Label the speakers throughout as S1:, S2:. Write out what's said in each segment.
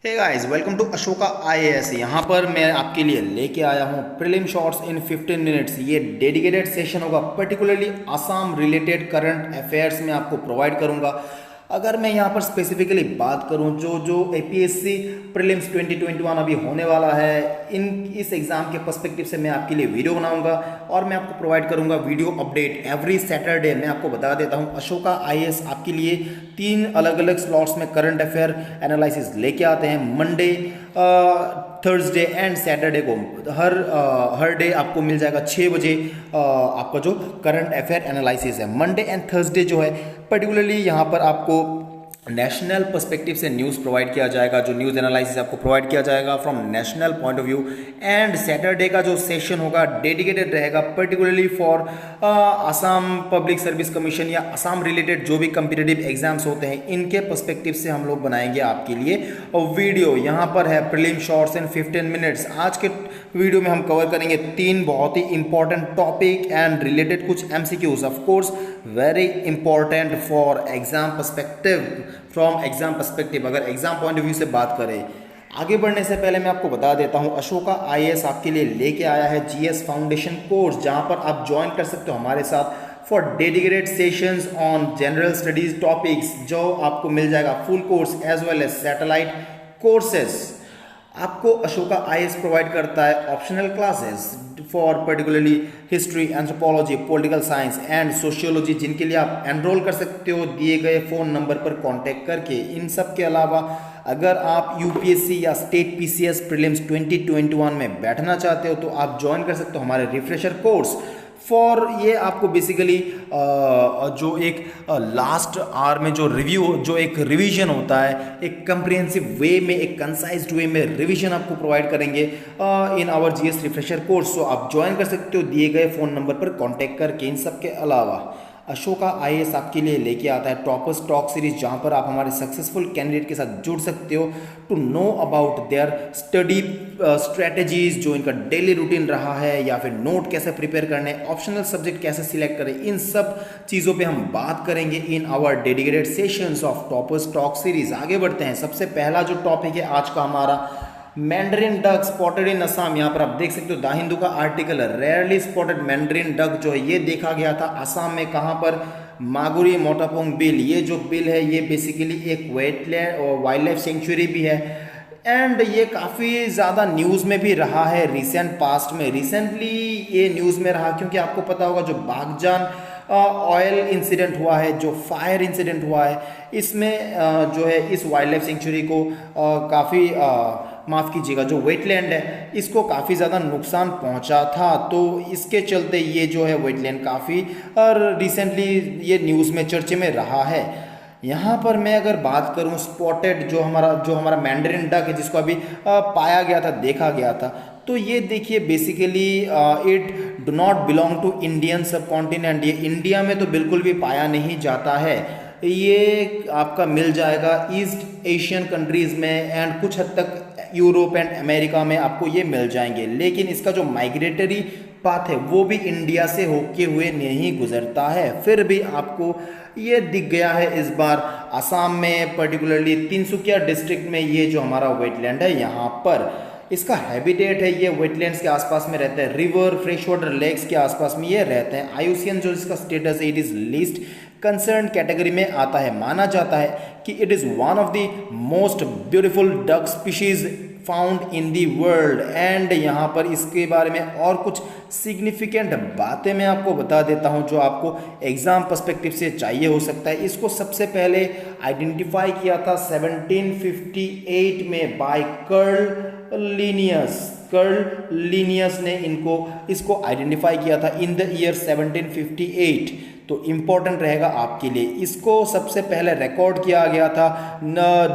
S1: Hey guys, welcome to Ashoka IAS. यहाँ पर मैं आपके लिए लेके आया हूँ प्रीलिम शॉर्ट्स इन 15 मिनट्स। ये डेडिकेटेड सेशन होगा, particularly Assam related current affairs में आपको प्रोवाइड करूँगा। अगर मैं यहाँ पर स्पेसिफिकली बात करूँ, जो जो एपीएससी प्रीलिम्स 2021 अभी होने वाला है, इस एग्ज़ाम के पर्सपेक्टिव से मैं आपके लिए वीडियो बनाऊंगा और मैं आपको प्रोवाइड करूंगा वीडियो अपडेट एवरी सैटरडे। मैं आपको बता देता हूँ, अशोका आईएएस आपके लिए 3 अलग अलग स्लॉट्स में करंट अफेयर एनालिसिस लेके आते हैं। मंडे, थर्सडे एंड सैटरडे को हर डे आपको मिल जाएगा 6 बजे आपका जो करंट अफेयर एनालिसिस है। मंडे एंड थर्सडे जो है पर्टिकुलरली यहाँ पर आपको नेशनल पर्सपेक्टिव से न्यूज़ प्रोवाइड किया जाएगा, जो न्यूज़ एनालिसिस आपको प्रोवाइड किया जाएगा from national point of view. And Saturday का जो सेशन होगा डेडिकेटेड रहेगा particularly for Assam public service commission या आसाम रिलेटेड जो भी कम्पिटिटिव एग्जाम्स होते हैं, इनके पर्सपेक्टिव से हम लोग बनाएंगे आपके लिए और वीडियो। यहाँ पर है प्रीलिम शॉर्ट्स इन 15 मिनट्स। आज के वीडियो में हम कवर करेंगे 3 बहुत ही इंपॉर्टेंट टॉपिक एंड रिलेटेड कुछ MCQs, of course very important for exam perspective, from exam perspective. अगर एग्जाम पॉइंट ऑफ व्यू से बात करें, आगे बढ़ने से पहले मैं आपको बता देता हूं, अशोका आईएएस आपके लिए लेके आया है जीएस फाउंडेशन कोर्स, जहां पर आप ज्वाइन कर सकते हो हमारे साथ for dedicated sessions on general studies topics, जो आपको मिल जाएगा full course as well as satellite courses. आपको अशोका आईएएस प्रोवाइड करता है optional classes for particularly history, anthropology, political science and sociology, जिनके लिए आप एनरोल कर सकते हो दिए गए फ़ोन नंबर पर कांटेक्ट करके। इन सब के अलावा अगर आप यूपीएससी या स्टेट पीसीएस प्रीलिम्स 2021 में बैठना चाहते हो तो आप ज्वाइन कर सकते हो हमारे रिफ्रेशर कोर्स फॉर। ये आपको बेसिकली जो एक लास्ट आवर में जो रिव्यू, जो एक रिवीजन होता है, एक कंप्रिहेंसिव वे में, एक कंसाइज्ड वे में रिवीजन आपको प्रोवाइड करेंगे in our GS refresher course. So आप ज्वाइन कर सकते हो दिए गए फ़ोन नंबर पर कांटेक्ट करके। इन सब के अलावा अशोका आईएएस आपके लिए लेके आता है टॉपर्स टॉक सीरीज, जहां पर आप हमारे सक्सेसफुल कैंडिडेट के साथ जुड़ सकते हो to know about their study strategies, जो इनका डेली रूटीन रहा है, या फिर नोट कैसे प्रिपेयर करने, ऑप्शनल सब्जेक्ट कैसे सिलेक्ट करें, इन सब चीज़ों पे हम बात करेंगे in our dedicated sessions of toppers talk series. आगे बढ़ते हैं। सबसे पहला जो टॉपिक है आज का हमारा, mandarin duck spotted in Assam. यहाँ पर आप देख सकते हो द हिंदू का आर्टिकल है, रेयरली स्पॉटेड मैंड्रिन डक जो है ये देखा गया था असम में। कहाँ पर? मागुरी मोटापोंग बिल। ये जो बिल है ये बेसिकली एक वेटलैंड और वाइल्ड लाइफ सेंचुरी भी है एंड ये काफ़ी ज़्यादा न्यूज़ में भी रहा है रिसेंट पास्ट में। रिसेंटली ये न्यूज़ में रहा क्योंकि आपको पता होगा जो बागजान ऑयल इंसिडेंट हुआ है, जो फायर इंसिडेंट हुआ है, इसमें जो है इस वाइल्ड लाइफ सेंचुरी को काफ़ी माफ़ कीजिएगा, जो वेटलैंड है इसको काफ़ी ज़्यादा नुकसान पहुंचा था। तो इसके चलते ये जो है वेटलैंड काफ़ी और रिसेंटली ये न्यूज़ में चर्चे में रहा है। यहाँ पर मैं अगर बात करूँ स्पॉटेड जो हमारा मैंड्रिन डक है, जिसको अभी पाया गया था, देखा गया था, तो ये देखिए basically it do not belong to Indian subcontinent. ये इंडिया में तो बिल्कुल भी पाया नहीं जाता है। ये आपका मिल जाएगा ईस्ट एशियन कंट्रीज़ में एंड कुछ हद तक यूरोप एंड अमेरिका में आपको ये मिल जाएंगे। लेकिन इसका जो माइग्रेटरी पाथ है वो भी इंडिया से होके हुए नहीं गुजरता है। फिर भी आपको ये दिख गया है इस बार असम में, पर्टिकुलरली तिनसुकिया डिस्ट्रिक्ट में, ये जो हमारा वेटलैंड है यहाँ पर इसका हैबिटेट है। ये वेटलैंड्स के आसपास में रहते हैं, रिवर, फ्रेश वाटर लेक्स के आसपास में ये रहते हैं। आईयूसीएन जो इसका स्टेटस है, it is least concern category में आता है। माना जाता है कि it is one of the most beautiful duck species found in the world. And यहाँ पर इसके बारे में और कुछ सिग्निफिकेंट बातें मैं आपको बता देता हूँ जो आपको एग्जाम पर्सपेक्टिव से चाहिए हो सकता है। इसको सबसे पहले आइडेंटिफाई किया था 1758 में बाय कर्ल लीनियस ने इसको आइडेंटिफाई किया था इन द ईयर 1758। तो इम्पोर्टेंट रहेगा आपके लिए। इसको सबसे पहले रिकॉर्ड किया गया था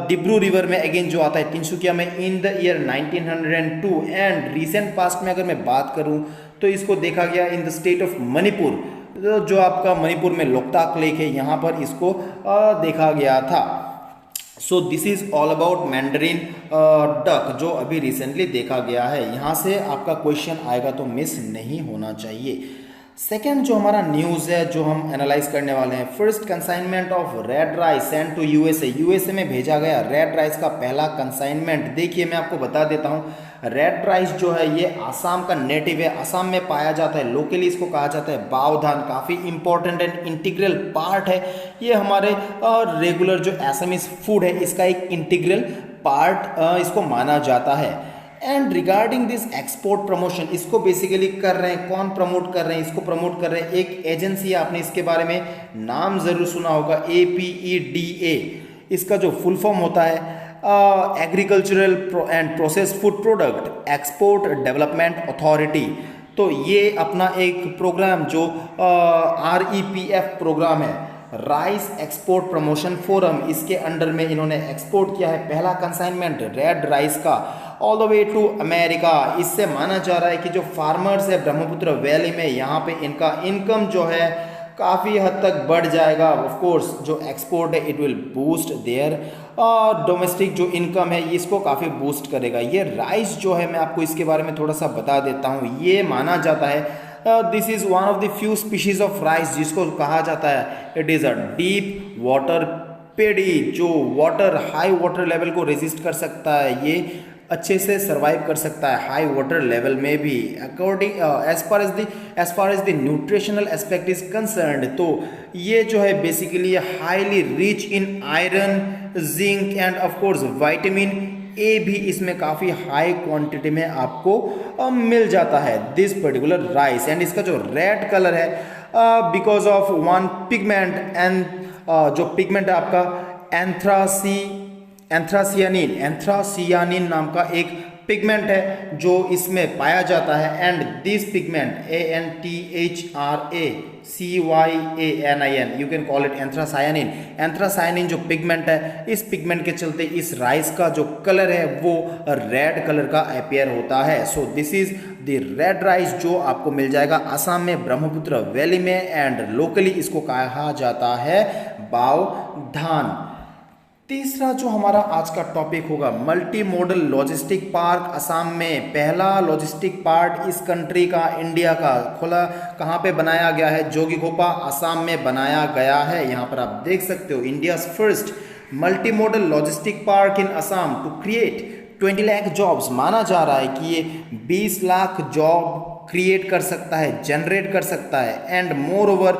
S1: डिब्रू रिवर में, अगेन जो आता है तिनसुकिया में, in the year 1902। And recent past में अगर मैं बात करूं तो इसको देखा गया in the state of Manipur, जो आपका मणिपुर में लोकताक लेक है, यहाँ पर इसको देखा गया था। सो this is all about mandarin duck जो अभी रिसेंटली देखा गया है। यहाँ से आपका क्वेश्चन आएगा तो मिस नहीं होना चाहिए। सेकेंड जो हमारा न्यूज़ है जो हम एनालाइज करने वाले हैं, first consignment of red rice send to USA. USA में भेजा गया रेड राइस का पहला कंसाइनमेंट। देखिए मैं आपको बता देता हूँ, रेड राइस जो है ये आसाम का नेटिव है, आसाम में पाया जाता है। लोकली इसको कहा जाता है बाव धान, काफ़ी इंपॉर्टेंट एंड इंटीग्रल पार्ट है। ये हमारे रेगुलर जो एसामीज फूड है इसका एक इंटीग्रल पार्ट इसको माना जाता है। And regarding this export promotion, इसको बेसिकली कर रहे हैं, कौन प्रमोट कर रहे हैं, इसको प्रमोट कर रहे हैं एक एजेंसी है, आपने इसके बारे में नाम जरूर सुना होगा, APEDA। इसका जो फुल फॉर्म होता है agricultural and processed food product export development authority. तो ये अपना एक प्रोग्राम जो REPF प्रोग्राम है, राइस एक्सपोर्ट प्रमोशन फोरम, इसके अंडर में इन्होंने एक्सपोर्ट किया है पहला कंसाइनमेंट रेड राइस का all the way to America. इससे माना जा रहा है कि जो फार्मर्स है ब्रह्मपुत्र वैली में, यहाँ पे इनका इनकम जो है काफ़ी हद तक बढ़ जाएगा। ऑफ कोर्स जो एक्सपोर्ट है it will boost their domestic जो इनकम है, इसको काफ़ी बूस्ट करेगा। ये राइस जो है मैं आपको इसके बारे में थोड़ा सा बता देता हूँ। ये माना जाता है this is one of the few species of rice जिसको कहा जाता है it is a deep water paddy, जो वाटर हाई वाटर लेवल को रेजिस्ट कर सकता है, ये अच्छे से सरवाइव कर सकता है हाई वाटर लेवल में भी। According as far as the nutritional aspect is concerned, तो ये जो है basically highly rich in iron, zinc and of course vitamin A भी इसमें काफ़ी हाई क्वांटिटी में आपको मिल जाता है दिस पर्टिकुलर राइस। एंड इसका जो रेड कलर है because of one pigment, and जो पिगमेंट है आपका एंथ्रासियानिन नाम का एक पिगमेंट है जो इसमें पाया जाता है। And this pigment ANTHRACYANIN, you can call it anthracyanin. Anthracyanin जो पिगमेंट है, इस पिगमेंट के चलते इस राइस का जो कलर है वो रेड कलर का अपेयर होता है। सो this is the red rice जो आपको मिल जाएगा आसाम में ब्रह्मपुत्र वैली में, एंड लोकली इसको कहा जाता है बाव धान। तीसरा जो हमारा आज का टॉपिक होगा, multi modal logistic park Assam में। पहला लॉजिस्टिक पार्क इस कंट्री का, इंडिया का खुला कहाँ पे बनाया गया है, जोगीघोपा असम में बनाया गया है। यहाँ पर आप देख सकते हो, India's first multi modal logistic park in Assam to create 20 lakh jobs. माना जा रहा है कि ये 20 लाख जॉब क्रिएट कर सकता है, जनरेट कर सकता है। एंड मोर ओवर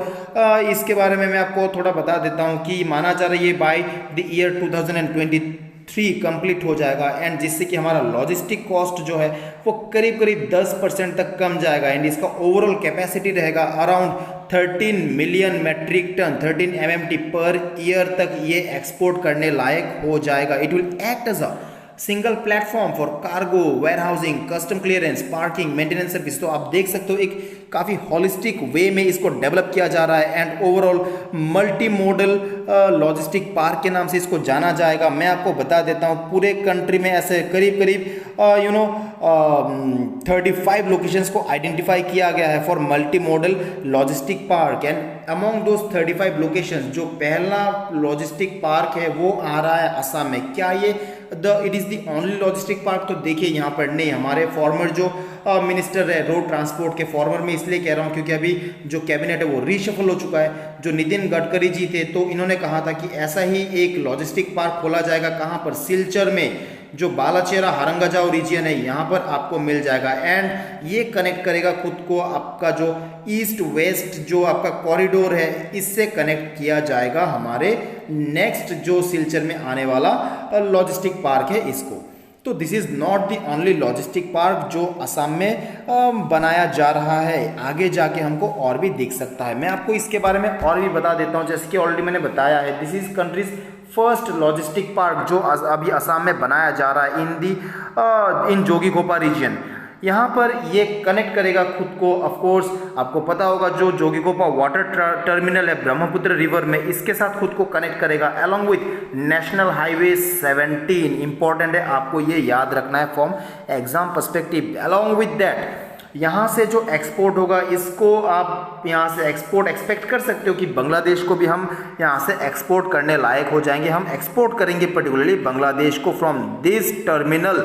S1: इसके बारे में मैं आपको थोड़ा बता देता हूँ कि माना जा रहा है ये बाय द ईयर 2023 कंप्लीट हो जाएगा, एंड जिससे कि हमारा लॉजिस्टिक कॉस्ट जो है वो करीब करीब 10% तक कम जाएगा। एंड इसका ओवरऑल कैपेसिटी रहेगा around 13 million metric ton 13 MMT पर ईयर तक ये एक्सपोर्ट करने लायक हो जाएगा। It will act as a single platform for cargo, warehousing, custom clearance, parking, maintenance service. तो आप देख सकते हो एक काफ़ी हॉलिस्टिक वे में इसको डेवलप किया जा रहा है, and overall multi modal logistic park के नाम से इसको जाना जाएगा। मैं आपको बता देता हूँ पूरे कंट्री में ऐसे करीब करीब 35 लोकेशंस को आइडेंटिफाई किया गया है for multi modal logistic park. And among those 35 locations जो पहला लॉजिस्टिक पार्क है वो आ रहा है असम में। क्या ये it is the only logistic park? तो देखिए यहाँ पर नहीं, हमारे फॉर्मर जो मिनिस्टर है रोड ट्रांसपोर्ट के, फॉर्मर में इसलिए कह रहा हूँ क्योंकि अभी जो कैबिनेट है वो रीशफल हो चुका है। जो नितिन गडकरी जी थे तो इन्होंने कहा था कि ऐसा ही एक लॉजिस्टिक पार्क खोला जाएगा, कहाँ पर, सिलचर में, जो बालाचेरा हारंगाजाओ रीजन है यहाँ पर आपको मिल जाएगा। एंड ये कनेक्ट करेगा खुद को आपका जो ईस्ट वेस्ट जो आपका कॉरिडोर है इससे कनेक्ट किया जाएगा हमारे नेक्स्ट जो सिलचर में आने वाला लॉजिस्टिक पार्क है इसको। तो this is not the only logistic park जो असम में बनाया जा रहा है, आगे जाके हमको और भी दिख सकता है। मैं आपको इसके बारे में और भी बता देता हूँ, जैसे कि ऑलरेडी मैंने बताया है, this is countries first logistic park जो अभी असम में बनाया जा रहा है इन जोगीघोपा रीजन। यहाँ पर ये कनेक्ट करेगा खुद को, ऑफ कोर्स आपको पता होगा जो जोगीघोपा वाटर टर्मिनल है ब्रह्मपुत्र रिवर में, इसके साथ खुद को कनेक्ट करेगा along with national highway 17। Important है, आपको ये याद रखना है from exam perspective. Along with that यहाँ से जो एक्सपोर्ट होगा इसको आप यहाँ से एक्सपोर्ट एक्सपेक्ट कर सकते हो कि बांग्लादेश को भी हम यहाँ से एक्सपोर्ट करने लायक हो जाएंगे। हम एक्सपोर्ट करेंगे पर्टिकुलरली बांग्लादेश को फ्रॉम दिस टर्मिनल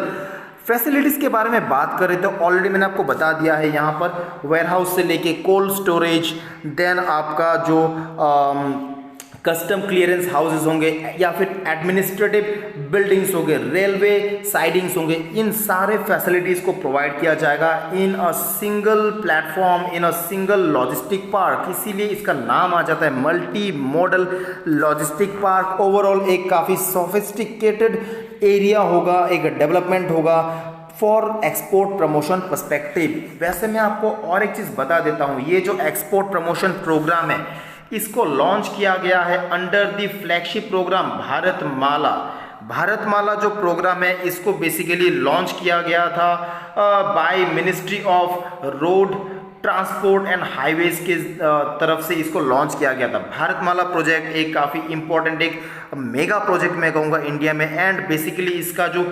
S1: फैसिलिटीज़ के बारे में बात करें तो ऑलरेडी मैंने आपको बता दिया है, यहाँ पर वेयरहाउस से लेके कोल्ड स्टोरेज, देन आपका जो कस्टम क्लियरेंस हाउसेज होंगे या फिर एडमिनिस्ट्रेटिव बिल्डिंग्स होंगे, रेलवे साइडिंग्स होंगे, इन सारे फैसिलिटीज़ को प्रोवाइड किया जाएगा in a single platform, in a single logistic park. इसीलिए इसका नाम आ जाता है multi model logistic park. Overall एक काफ़ी सोफिस्टिकेटेड एरिया होगा, एक डेवलपमेंट होगा फॉर एक्सपोर्ट प्रमोशन पर्सपेक्टिव। वैसे मैं आपको और एक चीज़ बता देता हूँ, ये जो एक्सपोर्ट प्रमोशन प्रोग्राम है इसको लॉन्च किया गया है under the flagship programme Bharatmala. Bharatmala जो प्रोग्राम है इसको बेसिकली लॉन्च किया गया था by ministry of road transport and highways के तरफ से इसको लॉन्च किया गया था। भारतमाला प्रोजेक्ट एक काफ़ी इंपॉर्टेंट, एक मेगा प्रोजेक्ट मैं कहूँगा इंडिया में, एंड बेसिकली इसका जो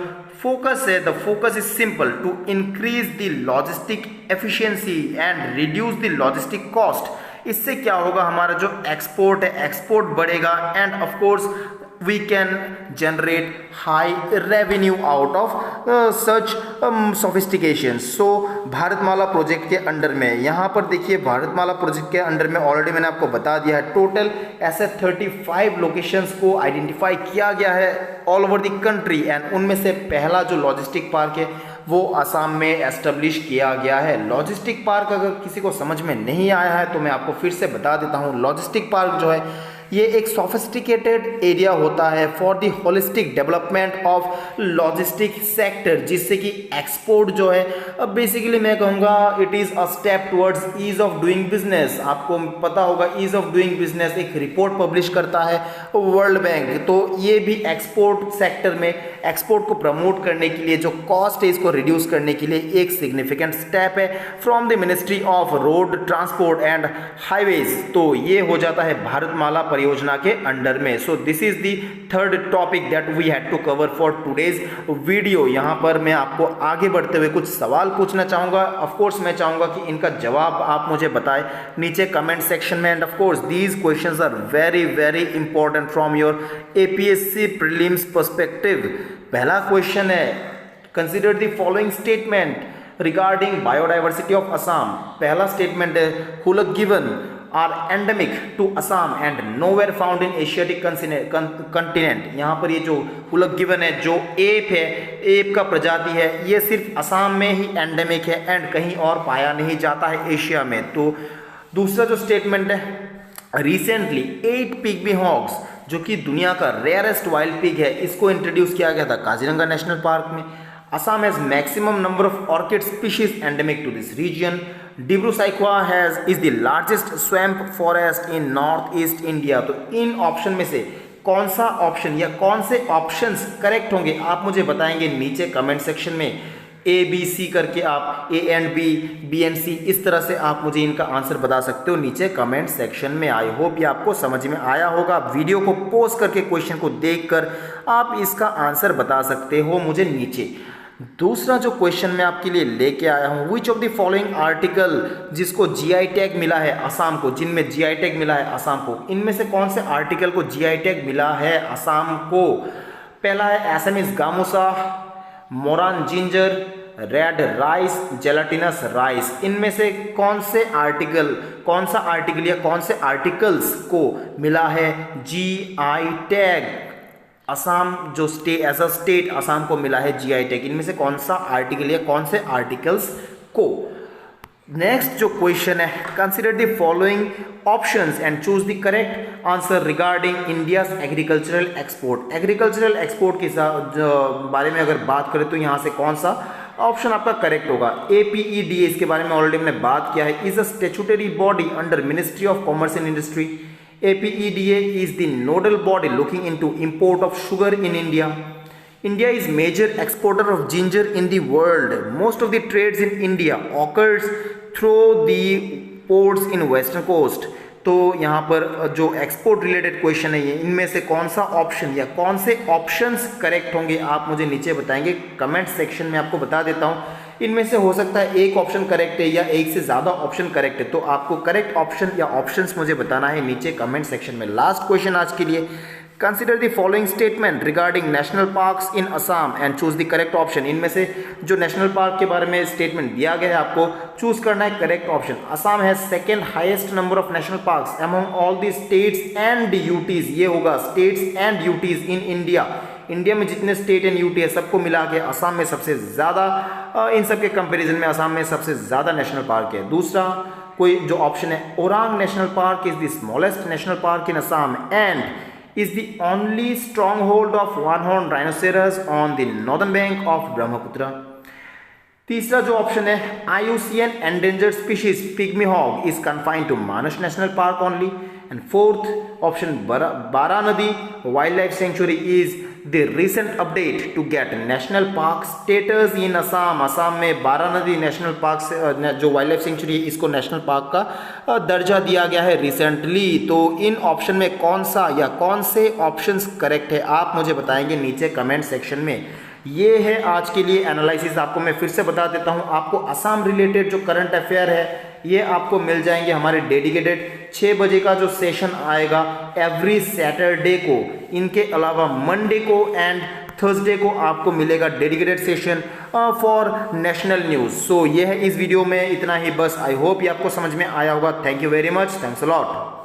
S1: फोकस है, the focus is simple, to increase the logistic efficiency and reduce the logistic cost. इससे क्या होगा, हमारा जो एक्सपोर्ट है एक्सपोर्ट बढ़ेगा and of course we can generate high revenue out of such sophistication. So Bharatmala project के under में, यहाँ पर देखिए भारतमाला प्रोजेक्ट के अंडर में ऑलरेडी मैंने आपको बता दिया है, टोटल ऐसे 35 लोकेशंस को आइडेंटिफाई किया गया है all over the country, and उनमें से पहला जो लॉजिस्टिक पार्क है वो असम में एस्टेब्लिश किया गया है। लॉजिस्टिक पार्क अगर किसी को समझ में नहीं आया है तो मैं आपको फिर से बता देता हूँ। लॉजिस्टिक पार्क जो है ये एक सोफिस्टिकेटेड एरिया होता है for the holistic development of logistic sector, जिससे कि एक्सपोर्ट जो है अब बेसिकली मैं कहूँगा it is a step towards ease of doing business. आपको पता होगा ईज ऑफ डूइंग बिजनेस एक रिपोर्ट पब्लिश करता है वर्ल्ड बैंक, तो ये भी एक्सपोर्ट सेक्टर में एक्सपोर्ट को प्रमोट करने के लिए जो कॉस्ट है इसको रिड्यूस करने के लिए एक सिग्निफिकेंट स्टेप है from the ministry of road transport and highways. तो ये हो जाता है भारतमाला परियोजना के अंडर में। So this is the third topic that we had to cover for today's video. यहाँ पर मैं आपको आगे बढ़ते हुए कुछ सवाल पूछना चाहूँगा। ऑफ कोर्स मैं चाहूँगा कि इनका जवाब आप मुझे बताएं नीचे कमेंट सेक्शन में, and of course these questions are very very important from your APSC prelims perspective. पहला क्वेश्चन है, consider the following statement regarding biodiversity of Assam. पहला स्टेटमेंट है, हुलक गिवन are endemic to Assam and nowhere found in Asiatic continent. यहाँ पर ये जो हुलक given है, जो एप है, एप का प्रजाति है, ये सिर्फ असम में ही एंडेमिक है एंड कहीं और पाया नहीं जाता है एशिया में। तो दूसरा जो स्टेटमेंट है, रिसेंटली 8 पिग्मी हॉग्स जो कि दुनिया का रेयरेस्ट वाइल्ड पिग है, इसको इंट्रोड्यूस किया गया था काजीरंगा नेशनल पार्क में। Assam has maximum number of orchid species endemic to this region. Dibru-Saikwa is the largest swamp forest in northeast India. तो इन ऑप्शन में से कौन सा ऑप्शन या कौन से ऑप्शंस करेक्ट होंगे आप मुझे बताएंगे नीचे कमेंट सेक्शन में। ABC करके आप A and B, B and C इस तरह से आप मुझे इनका आंसर बता सकते हो नीचे कमेंट सेक्शन में। आई होप ये आपको समझ में आया होगा। वीडियो को पॉज करके क्वेश्चन को देखकर आप इसका आंसर बता सकते हो मुझे नीचे। दूसरा जो क्वेश्चन मैं आपके लिए लेके आया हूँ, which of the following article जिसको GI टैग मिला है असम को, जिनमें GI टैग मिला है असम को, इनमें से कौन से आर्टिकल को GI टैग मिला है असम को। पहला है एसएमएस gamusa, Moran ginger, red rice, gelatinous rice. इनमें से कौन से आर्टिकल, कौन सा आर्टिकल या कौन से आर्टिकल्स को मिला है GI टैग। असम जो state as a state Assam को मिला है GI टैग। इनमें से कौन सा आर्टिकल या कौन से आर्टिकल्स को। नेक्स्ट जो क्वेश्चन है, consider the following options and choose the correct answer regarding India's agricultural export. Agricultural export के बारे में अगर बात करें तो यहाँ से कौन सा ऑप्शन आपका करेक्ट होगा। APEDA, इसके बारे में ऑलरेडी मैंने बात किया है, is a statutory body under ministry of commerce and industry. APEDA is the nodal body looking into import of sugar in India. India is major exporter of ginger in the world. Most of the trades in India occurs through the ports in western coast. तो यहाँ पर जो export related question है ये, इनमें से कौन सा ऑप्शन या कौन से ऑप्शंस करेक्ट होंगे आप मुझे नीचे बताएंगे कमेंट सेक्शन में। आपको बता देता हूँ इनमें से हो सकता है एक ऑप्शन करेक्ट है या एक से ज़्यादा ऑप्शन करेक्ट है, तो आपको करेक्ट ऑप्शन या ऑप्शंस मुझे बताना है नीचे कमेंट सेक्शन में। लास्ट क्वेश्चन आज के लिए, consider the following statement regarding national parks in Assam and choose the correct option. इनमें से जो नेशनल पार्क के बारे में स्टेटमेंट दिया गया है आपको चूज करना है करेक्ट ऑप्शन। असम है second highest number of national parks among all the states and UTs. ये होगा states and UTs in India. India में जितने स्टेट एंड यूटी है सबको मिला के असम में सबसे ज़्यादा, इन सब के कंपेरिजन में असम में सबसे ज़्यादा नेशनल पार्क है। दूसरा कोई जो ऑप्शन है Orang national park is the smallest national park in Assam and is the only stronghold of one-horned rhinoceros on the northern bank of Brahmaputra। तीसरा जो ऑप्शन है IUCN endangered species pygmy hog is confined to Manas National Park only। and fourth option Baranadi Wildlife Sanctuary is the recent update to get national park status in Assam। Assam में बारानदी national park से जो wild life sanctuary है इसको national park का दर्जा दिया गया है रिसेंटली। तो इन ऑप्शन में कौन सा या कौन से ऑप्शंस करेक्ट है आप मुझे बताएंगे नीचे कमेंट सेक्शन में। ये है आज के लिए एनालिसिस। आपको मैं फिर से बता देता हूँ, आपको असम रिलेटेड जो करंट अफेयर है ये आपको मिल जाएंगे हमारे डेडिकेटेड 6 बजे का जो सेशन आएगा एवरी सैटरडे को। इनके अलावा मंडे को एंड थर्सडे को आपको मिलेगा dedicated session for national news. So ये है इस वीडियो में इतना ही बस। आई होप ये आपको समझ में आया होगा। Thank you very much. Thanks a lot.